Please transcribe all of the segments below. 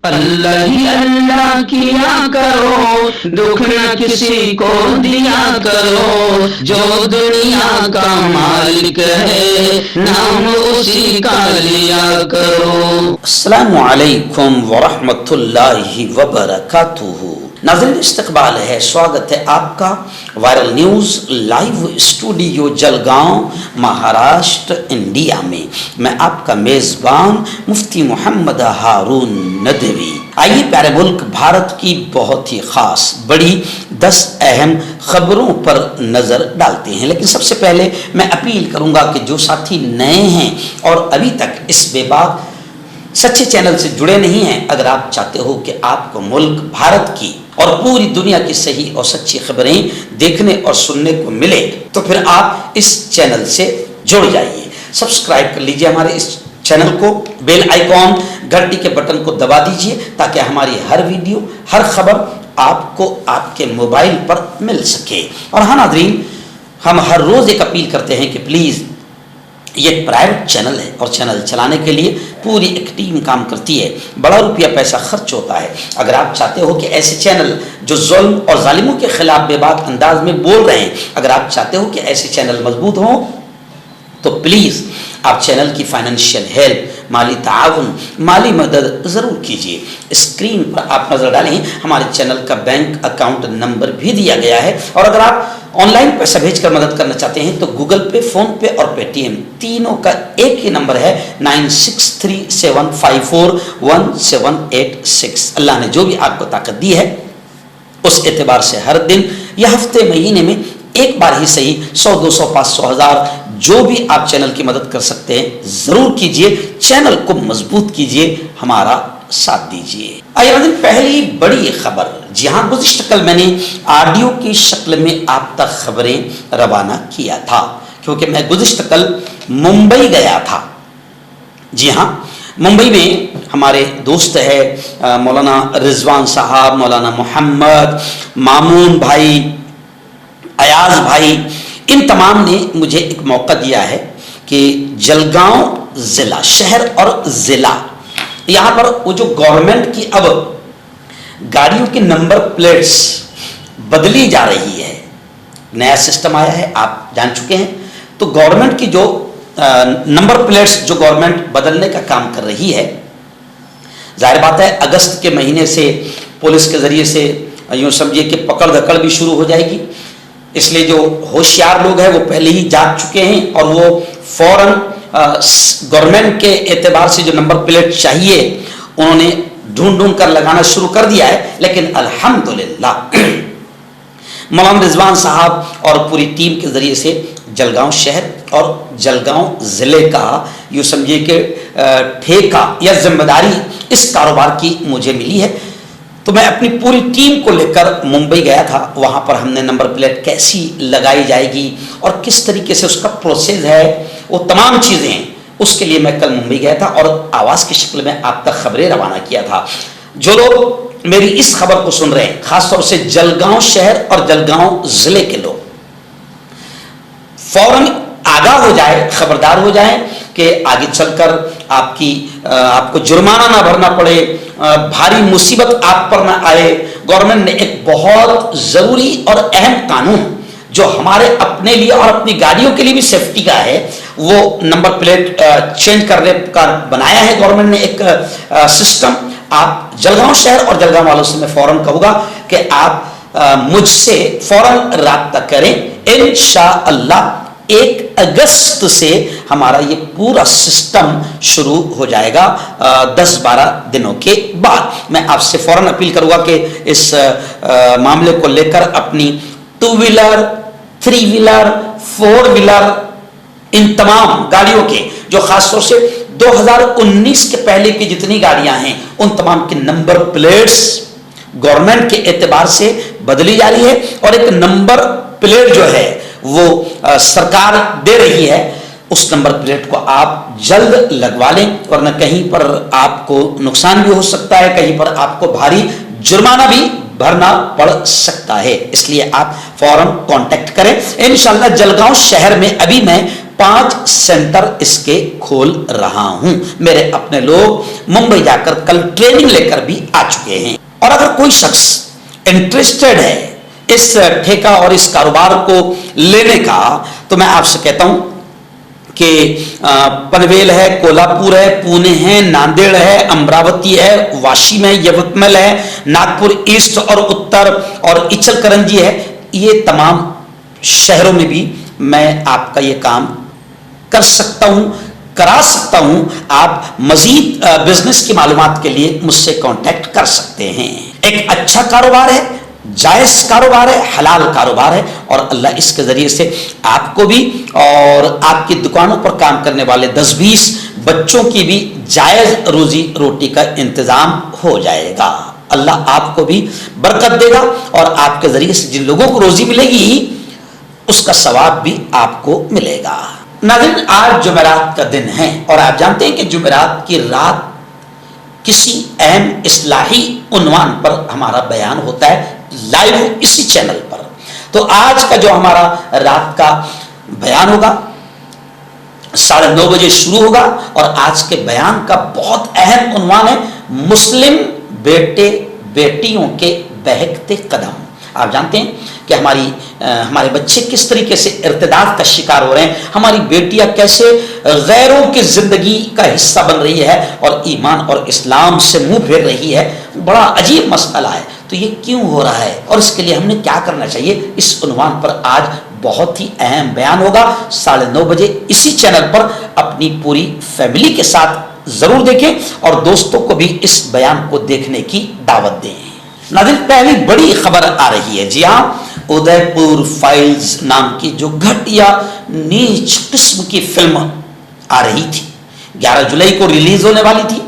اللہ ہی اللہ کیا کرو، دکھ نہ کسی کو دیا کرو، جو دنیا کا مالک ہے نام اسی کا لیا کرو۔ السلام علیکم ورحمۃ اللہ وبرکاتہ۔ ناظرین استقبال ہے، سواگت ہے آپ کا viral news live studio Jalgaon Maharashtra India میں۔ میں آپ کا میزبان مفتی محمد ہارون ندوی۔ آئیے پیارے ملک بھارت کی بہت ہی خاص بڑی 10 اہم خبروں پر نظر ڈالتے ہیں، لیکن سب سے پہلے میں اپیل کروں گا کہ جو ساتھی نئے ہیں اور ابھی تک اس بے باک سچے چینل سے جڑے نہیں ہیں، اگر آپ چاہتے ہو کہ آپ کو ملک بھارت کی اور پوری دنیا کی صحیح اور سچی خبریں دیکھنے اور سننے کو ملے تو پھر آپ اس چینل سے جڑ جائیے، سبسکرائب کر لیجئے ہمارے اس چینل کو، بیل آئیکن گھنٹی کے بٹن کو دبا دیجئے تاکہ ہماری ہر ویڈیو ہر خبر آپ کو آپ کے موبائل پر مل سکے۔ اور ہاں ناظرین، ہم ہر روز ایک اپیل کرتے ہیں کہ پلیز یہ ایک پرائیویٹ چینل ہے اور چینل چلانے کے لیے پوری ایک ٹیم کام کرتی ہے، بڑا روپیہ پیسہ خرچ ہوتا ہے۔ اگر آپ چاہتے ہو کہ ایسے چینل جو ظلم اور ظالموں کے خلاف بے باک انداز میں بول رہے ہیں، اگر آپ چاہتے ہو کہ ایسے چینل مضبوط ہوں تو پلیز آپ چینل کی فائنینشیل ہیلپ، مالی تعاون، مالی مدد ضرور کیجیے۔ اسکرین پر آپ نظر ڈالیں، ہمارے چینل کا بینک اکاؤنٹ نمبر بھی دیا گیا ہے، اور اگر آپ آن لائن پیسہ بھیج کر مدد کرنا چاہتے ہیں تو گوگل پے، فون پے اور پے ٹی ایم تینوں کا ایک ہی نمبر ہے 9637541786۔ اللہ نے جو بھی آپ کو طاقت دی ہے اس اعتبار سے ہر دن یا ہفتے مہینے میں ایک بار ہی صحیح 100 200 500 1000 جو بھی آپ چینل کی مدد کر سکتے ہیں ضرور کیجئے، چینل کو مضبوط کیجئے، ہمارا ساتھ دیجئے۔ آئیے پہلی بڑی خبر، جی ہاں گزشتہ کل میں نے آڈیو کی شکل میں آپ تک خبریں روانہ کیا تھا کیونکہ میں گزشتہ کل ممبئی گیا تھا۔ جی ہاں، ممبئی میں ہمارے دوست ہے مولانا رضوان صاحب، مولانا محمد، مامون بھائی، ایاز بھائی، ان تمام نے مجھے ایک موقع دیا ہے کہ جلگاؤں ضلع، شہر اور ضلع، یہاں پر وہ جو گورنمنٹ کی اب گاڑیوں کی نمبر پلیٹس بدلی جا رہی ہے، نیا سسٹم آیا ہے، آپ جان چکے ہیں، تو گورنمنٹ کی جو نمبر پلیٹس جو گورنمنٹ بدلنے کا کام کر رہی ہے، ظاہر بات ہے اگست کے مہینے سے پولیس کے ذریعے سے یوں سمجھیے کہ پکڑ دھکڑ بھی شروع ہو جائے گی، اس لیے جو ہوشیار لوگ ہیں وہ پہلے ہی جاگ چکے ہیں اور وہ فوراً گورنمنٹ کے اعتبار سے جو نمبر پلیٹ چاہیے انہوں نے ڈھونڈ کر لگانا شروع کر دیا ہے۔ لیکن الحمدللہ مولانا رضوان صاحب اور پوری ٹیم کے ذریعے سے جلگاؤں شہر اور جلگاؤں ضلع کا یوں سمجھیے کہ ٹھیکہ یا ذمہ داری اس کاروبار کی مجھے ملی ہے، تو میں اپنی پوری ٹیم کو لے کر ممبئی گیا تھا۔ وہاں پر ہم نے نمبر پلیٹ کیسی لگائی جائے گی اور کس طریقے سے اس کا پروسیس ہے، وہ تمام چیزیں ہیں، اس کے لیے میں کل ممبئی گیا تھا اور آواز کی شکل میں آپ تک خبریں روانہ کیا تھا۔ جو لوگ میری اس خبر کو سن رہے ہیں، خاص طور سے جلگاؤں شہر اور جلگاؤں ضلع کے لوگ، فوراً آگاہ ہو جائے، خبردار ہو جائیں کہ آگے چل کر آپ کو جرمانہ نہ بھرنا پڑے، بھاری مصیبت آپ پر نہ آئے۔ گورنمنٹ نے ایک بہت ضروری اور اہم قانون جو ہمارے اپنے لیے اور اپنی گاڑیوں کے لیے بھی سیفٹی کا ہے، وہ نمبر پلیٹ چینج کرنے کا بنایا ہے گورنمنٹ نے ایک سسٹم۔ آپ جلگاؤں شہر اور جلگاؤں والوں سے میں فوراً کہوں گا کہ آپ مجھ سے فوراً رابطہ کریں، انشاءاللہ 1 اگست سے ہمارا یہ پورا سسٹم شروع ہو جائے گا 10-12 دنوں کے بعد۔ میں آپ سے فوراً اپیل کروں گا کہ اس معاملے کو لے کر اپنی 2 ویلر 3 ویلر 4 ویلر ان تمام گاڑیوں کے جو خاص طور سے 2019 کے پہلے کی جتنی گاڑیاں ہیں ان تمام کی نمبر پلیٹس گورنمنٹ کے اعتبار سے بدلی جا رہی ہے، اور ایک نمبر پلیٹ جو ہے وہ سرکار دے رہی ہے، اس نمبر پلیٹ کو آپ جلد لگوا لیں، ورنہ کہیں پر آپ کو نقصان بھی ہو سکتا ہے، کہیں پر آپ کو بھاری جرمانہ بھی بھرنا پڑ سکتا ہے، اس لیے آپ فوراً کانٹیکٹ کریں انشاءاللہ۔ جلگاؤں شہر میں ابھی میں 5 سینٹر اس کے کھول رہا ہوں، میرے اپنے لوگ ممبئی جا کر کل ٹریننگ لے کر بھی آ چکے ہیں۔ اور اگر کوئی شخص انٹرسٹڈ ہے اس ٹھیکہ اور اس کاروبار کو لینے کا، تو میں آپ سے کہتا ہوں کہ پنویل ہے، کولہاپور ہے، پونے ہے، ناندیڑ ہے، امراوتی ہے، واشیم ہے، یوتمل ہے، ناگپور ایسٹ اور اتر اور اچل کرنجی ہے، یہ تمام شہروں میں بھی میں آپ کا یہ کام کر سکتا ہوں، کرا سکتا ہوں۔ آپ مزید بزنس کی معلومات کے لیے مجھ سے کانٹیکٹ کر سکتے ہیں۔ ایک اچھا کاروبار ہے، جائز کاروبار ہے، حلال کاروبار ہے، اور اللہ اس کے ذریعے سے آپ کو بھی اور آپ کی دکانوں پر کام کرنے والے 10-20 بچوں کی بھی جائز روزی روٹی کا انتظام ہو جائے گا۔ اللہ آپ کو بھی برکت دے گا، اور آپ کے ذریعے سے جن لوگوں کو روزی ملے گی اس کا ثواب بھی آپ کو ملے گا۔ ناظرین، آج جمعرات کا دن ہے، اور آپ جانتے ہیں کہ جمعرات کی رات کسی اہم اصلاحی عنوان پر ہمارا بیان ہوتا ہے لائیو اسی چینل پر۔ تو آج کا جو ہمارا رات کا بیان ہوگا 9:30 بجے شروع ہوگا، اور آج کے بیان کا بہت اہم عنوان ہے مسلم بیٹے بیٹیوں کے بہکتے قدم۔ آپ جانتے ہیں کہ ہمارے بچے کس طریقے سے ارتداد کا شکار ہو رہے ہیں، ہماری بیٹیاں کیسے غیروں کی زندگی کا حصہ بن رہی ہے اور ایمان اور اسلام سے منہ پھیر رہی ہے۔ بڑا عجیب مسئلہ ہے، تو یہ کیوں ہو رہا ہے اور اس کے لیے ہم نے کیا کرنا چاہیے، اس عنوان پر آج بہت ہی اہم بیان ہوگا 9:30 بجے اسی چینل پر۔ اپنی پوری فیملی کے ساتھ ضرور دیکھیں اور دوستوں کو بھی اس بیان کو دیکھنے کی دعوت دیں۔ ناظرین، پہلی بڑی خبر آ رہی ہے، جی ہاں، ادے پور فائلز نام کی جو گھٹیا نیچ قسم کی فلم آ رہی تھی، 11 جولائی کو ریلیز ہونے والی تھی۔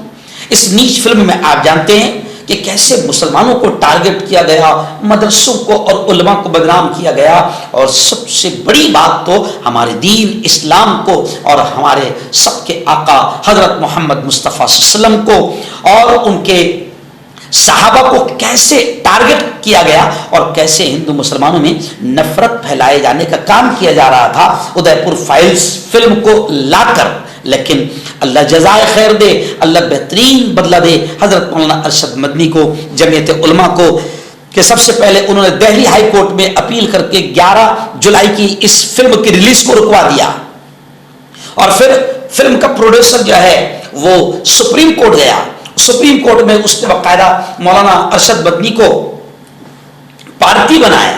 اس نیچ فلم میں آپ جانتے ہیں کہ کیسے مسلمانوں کو ٹارگٹ کیا گیا، مدرسوں کو اور علماء کو بدنام کیا گیا، اور سب سے بڑی بات تو ہمارے دین اسلام کو اور ہمارے سب کے آقا حضرت محمد مصطفیٰ صلی اللہ علیہ وسلم کو اور ان کے صحابہ کو کیسے ٹارگٹ کیا گیا اور کیسے ہندو مسلمانوں میں نفرت پھیلائے جانے کا کام کیا جا رہا تھا ادے پور فائلز فلم کو لا کر۔ لیکن اللہ جزائے خیر دے، اللہ بہترین بدلہ دے حضرت مولانا ارشد مدنی کو، جمعیت علماء کو، کہ سب سے پہلے انہوں نے دہلی ہائی کورٹ میں اپیل کر کے 11 جولائی کی اس فلم کی ریلیز کو رکوا دیا، اور پھر فلم کا پروڈیوسر جو ہے وہ سپریم کورٹ گیا۔ سپریم کورٹ میں اس نے باقاعدہ مولانا ارشد مدنی کو پارٹی بنایا،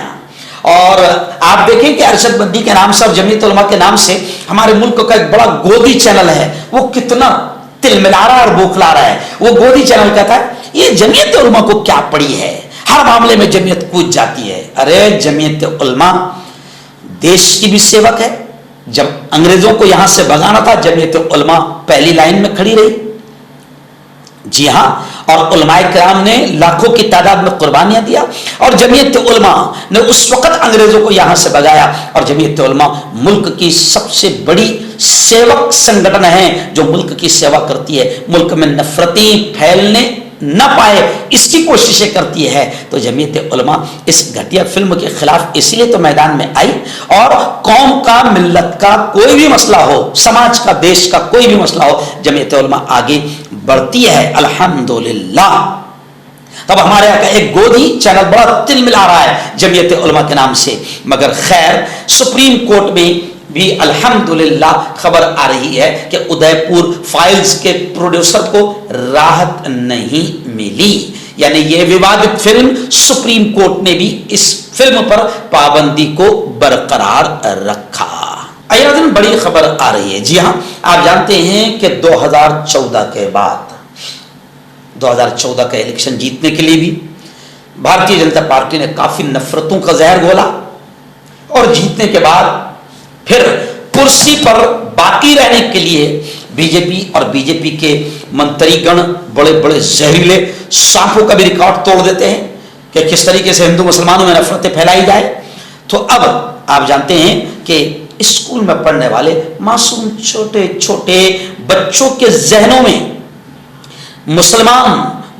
اور آپ دیکھیں کہ ارشد مدنی کے نام سے اور جمعیت علماء کے نام سے ہمارے ملک کا ایک بڑا گودی چینل ہے، وہ کتنا تل ملا رہا ہے اور بوکھلا رہا ہے۔ وہ گودی چینل کہتا ہے یہ جمعیت علماء کو کیا پڑی ہے، ہر معاملے میں جمعیت کود جاتی ہے۔ ارے جمعیت علماء دیش کی بھی سیوک ہے، جب انگریزوں کو یہاں سے بھگانا تھا جمعیت علماء پہلی لائن میں کھڑی رہی، جی ہاں، اور علماء کرام نے لاکھوں کی تعداد میں قربانیاں دیا، اور جمعیت علماء نے اس وقت انگریزوں کو یہاں سے بھگایا، اور جمعیت علماء ملک کی سب سے بڑی سیوک سنگٹن ہے جو ملک کی سیوا کرتی ہے، ملک میں نفرتیں پھیلنے نہ پائے اس کی کوششیں کرتی ہے۔ تو جمعیت علماء اس گھٹیا فلم کے خلاف اسی لیے تو میدان میں آئی، اور قوم کا، ملت کا کوئی بھی مسئلہ ہو، سماج کا، دیش کا کوئی بھی مسئلہ ہو، جمعیت علماء آگے بڑھتی ہے الحمدللہ۔ تب ہمارے یہاں کا ایک گودی چینل بڑا تل ملا رہا ہے جمعیت علماء کے نام سے، مگر خیر سپریم کورٹ میں بھی الحمدللہ خبر آ رہی ہے کہ ادے پور فائلز کے پروڈیوسر کو راحت نہیں ملی، یعنی یہ ووادت فلم سپریم کورٹ نے بھی اس فلم پر پابندی کو برقرار رکھا۔ ایادن بڑی خبر آ رہی ہے، جی ہاں، آپ جانتے ہیں کہ 2014 کے بعد 2014 کا الیکشن جیتنے کے لیے بھی بھارتیہ جنتا پارٹی نے کافی نفرتوں کا زہر گھولا، اور جیتنے کے بعد پھر کرسی پر باقی رہنے کے لیے بی جے پی اور بی جے پی کے منتری گن بڑے بڑے زہریلے سانپوں کا بھی ریکارڈ توڑ دیتے ہیں کہ کس طریقے سے ہندو مسلمانوں میں نفرتیں پھیلائی جائے۔ تو اب آپ جانتے ہیں کہ اسکول میں پڑھنے والے معصوم چھوٹے چھوٹے بچوں کے ذہنوں میں مسلمان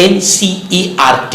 NCERT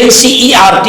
NCERT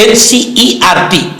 NCERT,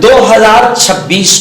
2026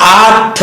8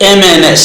MNS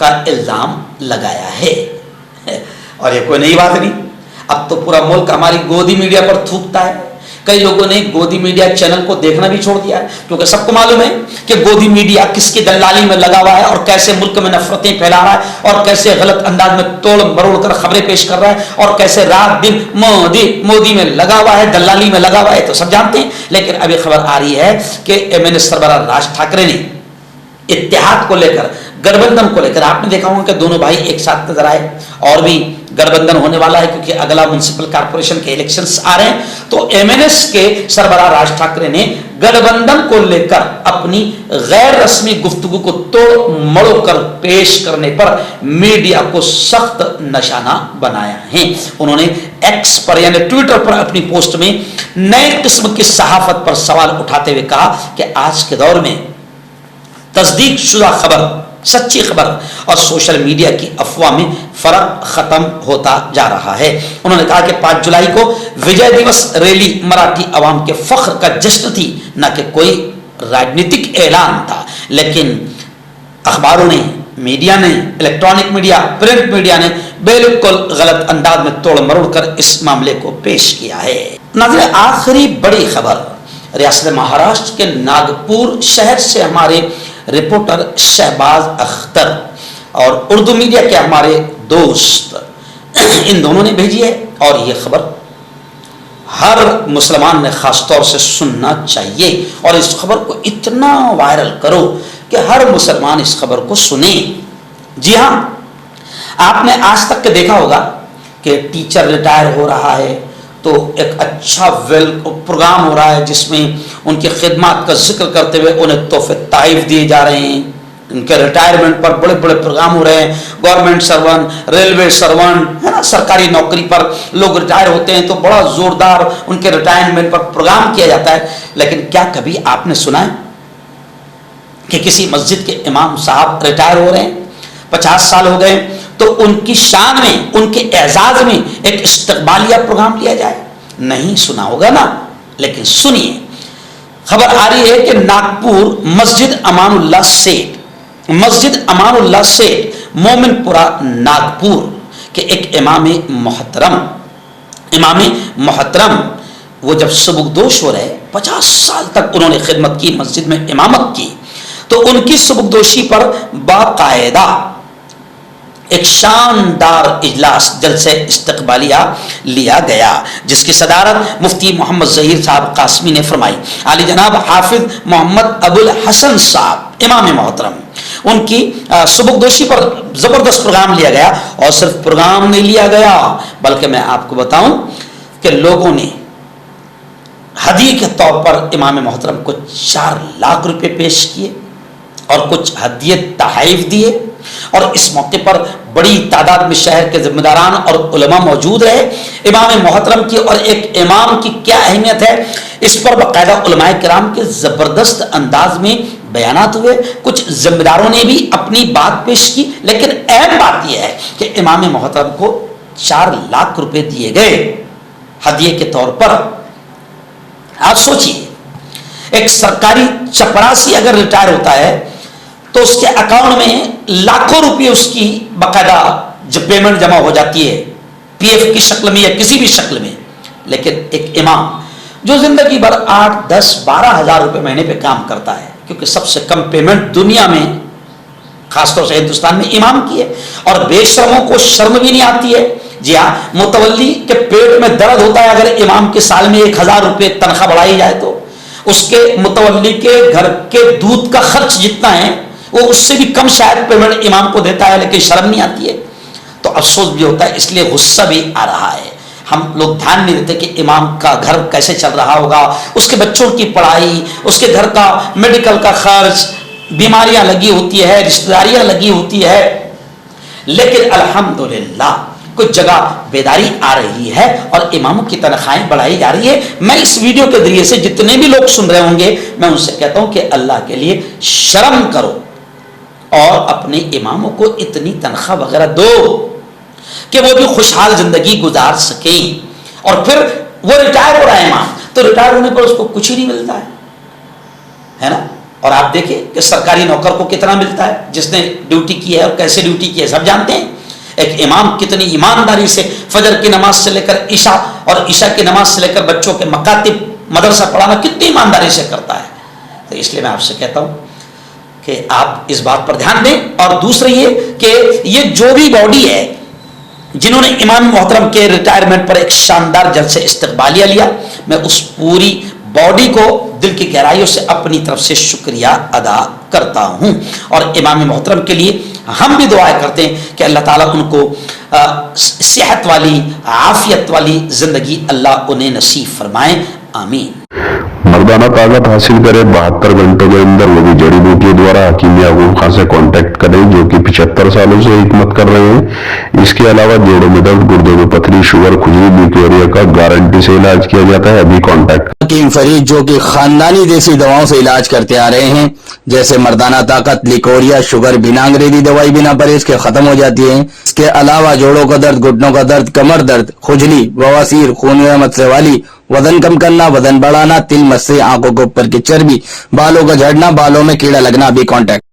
کا الزام لگایا ہے. اور یہ کوئی نئی بات نہیں, اب تو پورا ملک ہماری گودی میڈیا پر تھوکتا ہے. کئی لوگوں نے گودی میڈیا چینل کو دیکھنا بھی چھوڑ دیا ہے, کیونکہ سب کو معلوم ہے کہ گودی میڈیا کس کی دلالی میں لگا ہوا ہے اور کیسے ملک میں نفرتیں پھیلا رہا ہے اور کیسے غلط انداز میں توڑ مروڑ کر خبریں پیش کر رہا ہے اور کیسے رات دن مودی میں لگا ہوا ہے, دلالی میں لگا ہوا ہے, تو سب جانتے ہیں. لیکن ابھی خبر آ رہی ہے کہ MNA سربراہ راج ٹھاکرے نے اتحاد کو لے کر, گٹھ کو لے کر, آپ نے دیکھا ہوگا کہ دونوں بھائی ایک ساتھ نظر آئے, اور بھی گٹھ ہونے والا ہے کیونکہ اگلا میونسپل کارپوریشن کے الیکشنز آ رہے ہیں. تو MNS کے سربراہ راج ٹھاکرے نے گٹھ کو لے کر اپنی غیر رسمی گفتگو کو توڑ مڑو کر پیش کرنے پر میڈیا کو سخت نشانہ بنایا ہے. انہوں نے ایکس پر یعنی ٹویٹر پر اپنی پوسٹ میں نئے قسم کی صحافت پر سوال اٹھاتے ہوئے کہا کہ آج کے دور میں تصدیق شدہ خبر, سچی خبر اور سوشل میڈیا کی افواہ میں فرق ختم ہوتا جا رہا ہے. انہوں نے کہا کہ 5 جولائی کو وجے دیوس ریلی مراٹھی عوام کے فخر کا جشن تھی, نہ کہ کوئی راجنیتک اعلان تھا. لیکن اخباروں نے, میڈیا نے, الیکٹرانک میڈیا, پرنٹ میڈیا نے بالکل غلط انداز میں توڑ مروڑ کر اس معاملے کو پیش کیا ہے. ناظرین, آخری بڑی خبر ریاست مہاراشٹر کے ناگپور شہر سے ہمارے رپورٹر شہباز اختر اور اردو میڈیا کے ہمارے دوست, ان دونوں نے بھیجی ہے. اور یہ خبر ہر مسلمان نے خاص طور سے سننا چاہیے, اور اس خبر کو اتنا وائرل کرو کہ ہر مسلمان اس خبر کو سنے. جی ہاں, آپ نے آج تک کے دیکھا ہوگا کہ ٹیچر ریٹائر ہو رہا ہے تو ایک اچھا پروگرام ہو رہا ہے جس میں ان کی خدمات کا ذکر کرتے ہوئے انہیں تحفے تحائف دیے جا رہے ہیں. ان کے ریٹائرمنٹ پر بڑے بڑے پروگرام ہو رہے ہیں. گورنمنٹ سرونٹ, ریلوے سرونٹ ہے نا, سرکاری نوکری پر لوگ ریٹائر ہوتے ہیں تو بڑا زوردار ان کے ریٹائرمنٹ پر پروگرام کیا جاتا ہے. لیکن کیا کبھی آپ نے سنا ہے کہ کسی مسجد کے امام صاحب ریٹائر ہو رہے ہیں, 50 سال ہو گئے, تو ان کی شان میں, ان کے اعزاز میں ایک استقبالیہ پروگرام لیا جائے؟ نہیں سنا ہوگا نا. لیکن سنیے, خبر آ رہی ہے کہ ناگپور مسجد امان اللہ سیٹ مومن پورہ ناگپور کے ایک امام محترم وہ جب سبکدوش ہو رہے, 50 سال تک انہوں نے خدمت کی, مسجد میں امامت کی, تو ان کی سبکدوشی پر باقاعدہ ایک شاندار اجلاس جلسہ استقبالیہ لیا گیا جس کی صدارت مفتی محمد ظہیر صاحب قاسمی نے فرمائی. عالی جناب حافظ محمد ابو الحسن صاحب امام محترم, ان کی سبکدوشی پر زبردست پروگرام لیا گیا. اور صرف پروگرام نہیں لیا گیا بلکہ میں آپ کو بتاؤں کہ لوگوں نے ہدیے کے طور پر امام محترم کو 4 لاکھ روپے پیش کیے اور کچھ ہدیے تحائف دیے. اور اس موقع پر بڑی تعداد میں شہر کے ذمہ داران اور علماء موجود رہے. امام محترم کی اور ایک امام کی کیا اہمیت ہے, اس پر باقاعدہ علماء کرام کے زبردست انداز میں بیانات ہوئے. کچھ ذمہ داروں نے بھی اپنی بات پیش کی, لیکن اہم بات یہ ہے کہ امام محترم کو 4 لاکھ روپے دیے گئے ہدیے کے طور پر. آپ سوچیے, ایک سرکاری چپراسی اگر ریٹائر ہوتا ہے تو اس کے اکاؤنٹ میں لاکھوں روپے اس کی باقاعدہ جب پیمنٹ جمع ہو جاتی ہے, PF کی شکل میں یا کسی بھی شکل میں. لیکن ایک امام جو زندگی بھر 8, 10, 12 ہزار روپے مہینے پہ کام کرتا ہے, کیونکہ سب سے کم پیمنٹ دنیا میں خاص طور سے ہندوستان میں امام کی ہے, اور بے شرموں کو شرم بھی نہیں آتی ہے. جی ہاں, متولی کے پیٹ میں درد ہوتا ہے اگر امام کے سال میں 1000 روپے تنخواہ بڑھائی جائے تو اس کے متولی کے گھر کے دودھ کا خرچ جتنا ہے وہ اس سے بھی کم شاید پیمنٹ امام کو دیتا ہے, لیکن شرم نہیں آتی ہے. تو افسوس بھی ہوتا ہے, اس لیے غصہ بھی آ رہا ہے. ہم لوگ دھیان نہیں دیتے کہ امام کا گھر کیسے چل رہا ہوگا, اس کے بچوں کی پڑھائی, اس کے گھر کا میڈیکل کا خرچ, بیماریاں لگی ہوتی ہے, رشتہ داریاں لگی ہوتی ہے. لیکن الحمدللہ کچھ جگہ بیداری آ رہی ہے اور اماموں کی تنخواہیں بڑھائی جا رہی ہے. میں اس ویڈیو کے ذریعے سے جتنے بھی لوگ سن رہے ہوں گے میں ان سے کہتا ہوں کہ اللہ کے لیے شرم کرو اور اپنے اماموں کو اتنی تنخواہ وغیرہ دو کہ وہ بھی خوشحال زندگی گزار سکیں. اور پھر وہ ریٹائر ہو رہا ہے امام, تو ریٹائر ہونے پر اس کو کچھ ہی نہیں ملتا ہے نا. اور آپ دیکھیں کہ سرکاری نوکر کو کتنا ملتا ہے جس نے ڈیوٹی کی ہے اور کیسے ڈیوٹی کی ہے سب جانتے ہیں. ایک امام کتنی ایمانداری سے فجر کی نماز سے لے کر عشاء اور عشاء کی نماز سے لے کر بچوں کے مکاتب مدرسہ پڑھانا کتنی ایمانداری سے کرتا ہے. تو اس لیے میں آپ سے کہتا ہوں کہ آپ اس بات پر دھیان دیں. اور دوسرا یہ کہ یہ جو بھی باڈی ہے جنہوں نے امام محترم کے ریٹائرمنٹ پر ایک شاندار جلسے استقبالیہ لیا, میں اس پوری باڈی کو دل کی گہرائیوں سے اپنی طرف سے شکریہ ادا کرتا ہوں. اور امام محترم کے لیے ہم بھی دعائیں کرتے ہیں کہ اللہ تعالیٰ ان کو صحت والی عافیت والی زندگی اللہ انہیں نصیب فرمائے, آمین. مردانہ طاقت حاصل کرے 72 گھنٹوں کے اندر, وہ بھی جڑی بوٹیوں دوارا حکیم یعقوب خان سے کانٹیکٹ کریں جو کہ 75 سالوں سے حکمت کر رہے ہیں. اس کے علاوہ جوڑوں میں درد, گردوں میں پتھری, شوگر, کھجلی, بیکٹیریا کا گارنٹی سے علاج کیا جاتا ہے. ابھی کانٹیکٹ. حکیم فرید جو کہ خاندانی دیسی دواؤں سے علاج کرتے آ رہے ہیں, جیسے مردانہ طاقت, لیکوریا, شوگر بنا انگریزی دوائی بنا پرہیز کے ختم ہو جاتی ہے. اس کے علاوہ جوڑوں کا درد, گھٹنوں کا درد, کمر درد, کھجلی, بواسیر, خون میں مسئلے والی, وزن کم کرنا, وزن بڑھانا, تل مسے, آنکھوں کے اوپر کی چربی, بالوں کا جھڑنا, بالوں میں کیڑا لگنا, بھی کانٹیکٹ.